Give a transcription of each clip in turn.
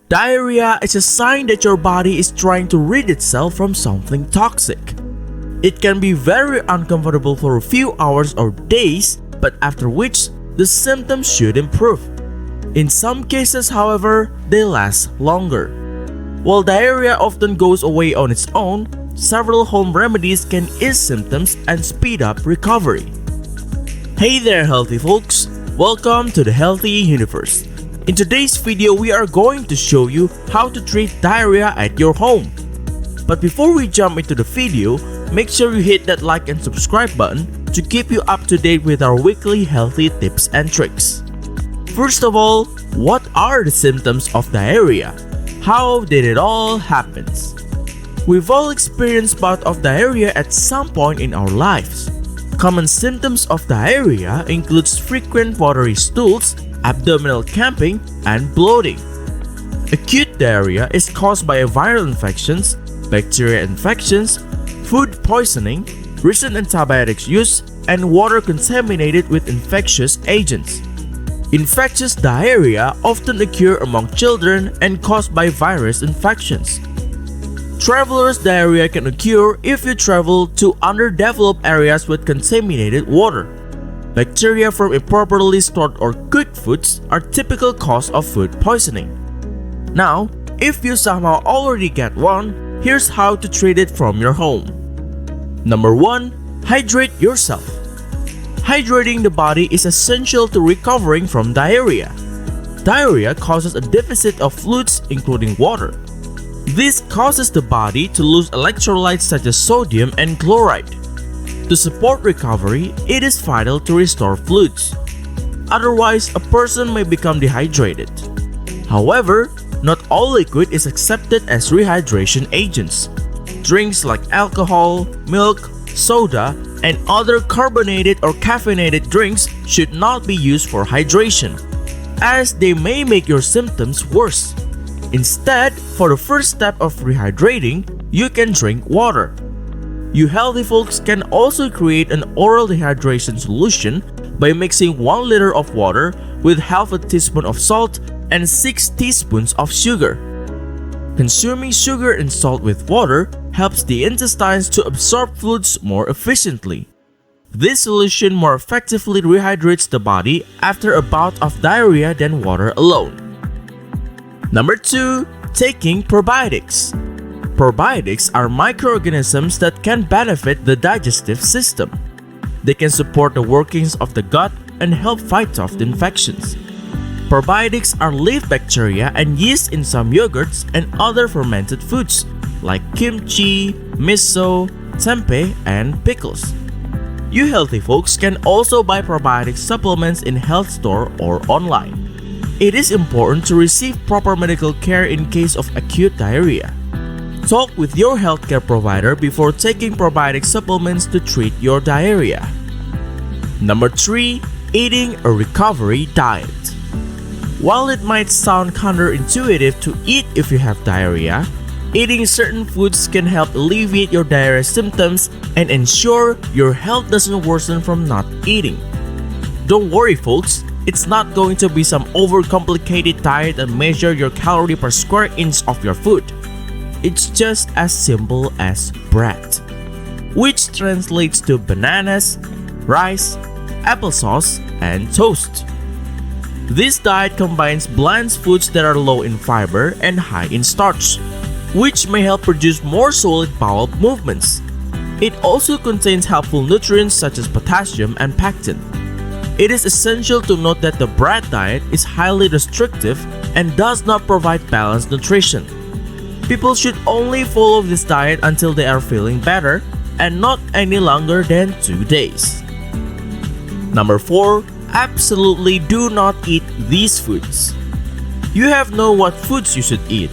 Diarrhea is a sign that your body is trying to rid itself from something toxic. It can be very uncomfortable for a few hours or days, but after which, the symptoms should improve. In some cases, however, they last longer. While diarrhea often goes away on its own, several home remedies can ease symptoms and speed up recovery. Hey there, healthy folks! Welcome to the Healthy Universe. In today's video, we are going to show you how to treat diarrhea at your home. But before we jump into the video, make sure you hit that like and subscribe button to keep you up to date with our weekly healthy tips and tricks. First of all, what are the symptoms of diarrhea? How did it all happen? We've all experienced bout of diarrhea at some point in our lives. Common symptoms of diarrhea includes frequent watery stools, abdominal cramping, and bloating. Acute diarrhea is caused by viral infections, bacteria infections, food poisoning, recent antibiotics use, and water contaminated with infectious agents. Infectious diarrhea often occur among children and caused by virus infections. Traveler's diarrhea can occur if you travel to underdeveloped areas with contaminated water. Bacteria from improperly stored or cooked foods are typical cause of food poisoning. Now, if you somehow already get one, here's how to treat it from your home. Number 1. Hydrate yourself. Hydrating the body is essential to recovering from diarrhea. Diarrhea causes a deficit of fluids including water. This causes the body to lose electrolytes such as sodium and chloride. To support recovery, it is vital to restore fluids. Otherwise, a person may become dehydrated. However, not all liquid is accepted as rehydration agents. Drinks like alcohol, milk, soda, and other carbonated or caffeinated drinks should not be used for hydration, as they may make your symptoms worse. Instead, for the first step of rehydrating, you can drink water. You healthy folks can also create an oral dehydration solution by mixing 1 liter of water with half a teaspoon of salt and 6 teaspoons of sugar. Consuming sugar and salt with water helps the intestines to absorb fluids more efficiently. This solution more effectively rehydrates the body after a bout of diarrhea than water alone. Number 2. Taking probiotics. Probiotics are microorganisms that can benefit the digestive system. They can support the workings of the gut and help fight off infections. Probiotics are leaf bacteria and yeast in some yogurts and other fermented foods like kimchi, miso, tempeh, and pickles. You healthy folks can also buy probiotic supplements in health store or online. It is important to receive proper medical care in case of acute diarrhea. Talk with your healthcare provider before taking probiotic supplements to treat your diarrhea. Number 3. Eating a recovery diet. While it might sound counterintuitive to eat if you have diarrhea, eating certain foods can help alleviate your diarrhea symptoms and ensure your health doesn't worsen from not eating. Don't worry folks, it's not going to be some overcomplicated diet and measure your calorie per square inch of your food. It's just as simple as bread, which translates to bananas, rice, applesauce, and toast. This diet combines bland foods that are low in fiber and high in starch, which may help produce more solid bowel movements. It also contains helpful nutrients such as potassium and pectin. It is essential to note that the bread diet is highly restrictive and does not provide balanced nutrition. People should only follow this diet until they are feeling better and not any longer than 2 days. Number 4. Absolutely do not eat these foods. You have know what foods you should eat.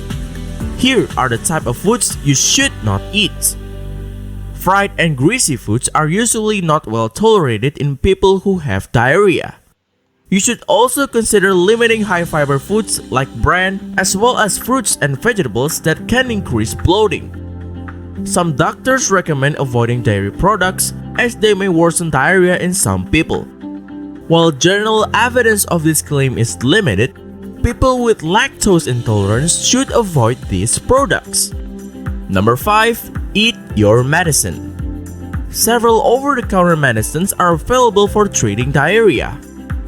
Here are the type of foods you should not eat. Fried and greasy foods are usually not well tolerated in people who have diarrhea. You should also consider limiting high-fiber foods like bran as well as fruits and vegetables that can increase bloating. Some doctors recommend avoiding dairy products as they may worsen diarrhea in some people. While general evidence of this claim is limited, people with lactose intolerance should avoid these products. Number 5. Eat your medicine. Several over-the-counter medicines are available for treating diarrhea.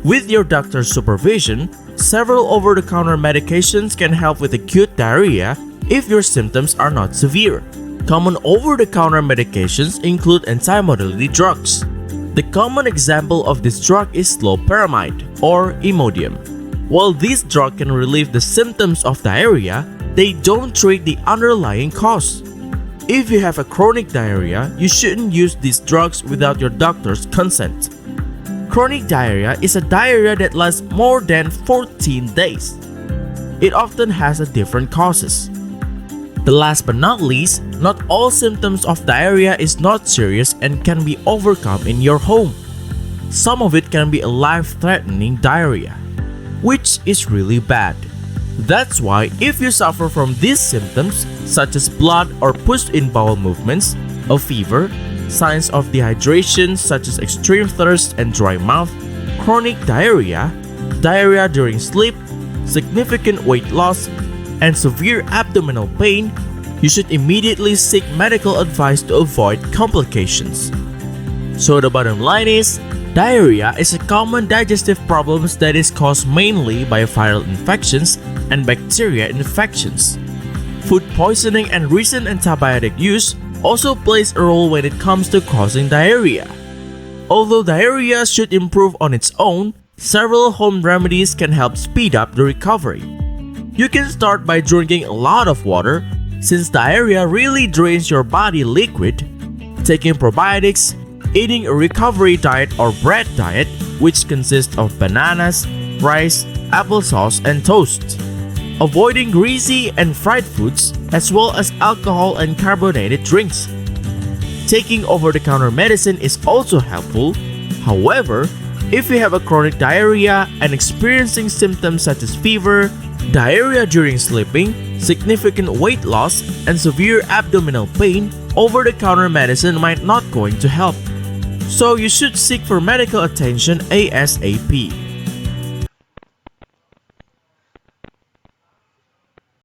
With your doctor's supervision, several over-the-counter medications can help with acute diarrhea if your symptoms are not severe. Common over-the-counter medications include antimodality drugs. The common example of this drug is loperamide or Imodium. While this drug can relieve the symptoms of diarrhea, they don't treat the underlying cause. If you have a chronic diarrhea, you shouldn't use these drugs without your doctor's consent. Chronic diarrhea is a diarrhea that lasts more than 14 days. It often has different causes. The last but not least, not all symptoms of diarrhea is not serious and can be overcome in your home. Some of it can be a life-threatening diarrhea, which is really bad. That's why if you suffer from these symptoms, such as blood or push-in bowel movements, a fever, signs of dehydration such as extreme thirst and dry mouth, chronic diarrhea, diarrhea during sleep, significant weight loss, and severe abdominal pain, you should immediately seek medical advice to avoid complications. So the bottom line is, diarrhea is a common digestive problem that is caused mainly by viral infections and bacteria infections. Food poisoning and recent antibiotic use also plays a role when it comes to causing diarrhea. Although diarrhea should improve on its own, several home remedies can help speed up the recovery. You can start by drinking a lot of water, since diarrhea really drains your body liquid, taking probiotics, eating a recovery diet or bread diet, which consists of bananas, rice, applesauce, and toast. Avoiding greasy and fried foods, as well as alcohol and carbonated drinks. Taking over-the-counter medicine is also helpful. However, if you have a chronic diarrhea and experiencing symptoms such as fever, diarrhea during sleeping, significant weight loss, and severe abdominal pain, over-the-counter medicine might not going to help. So you should seek for medical attention ASAP.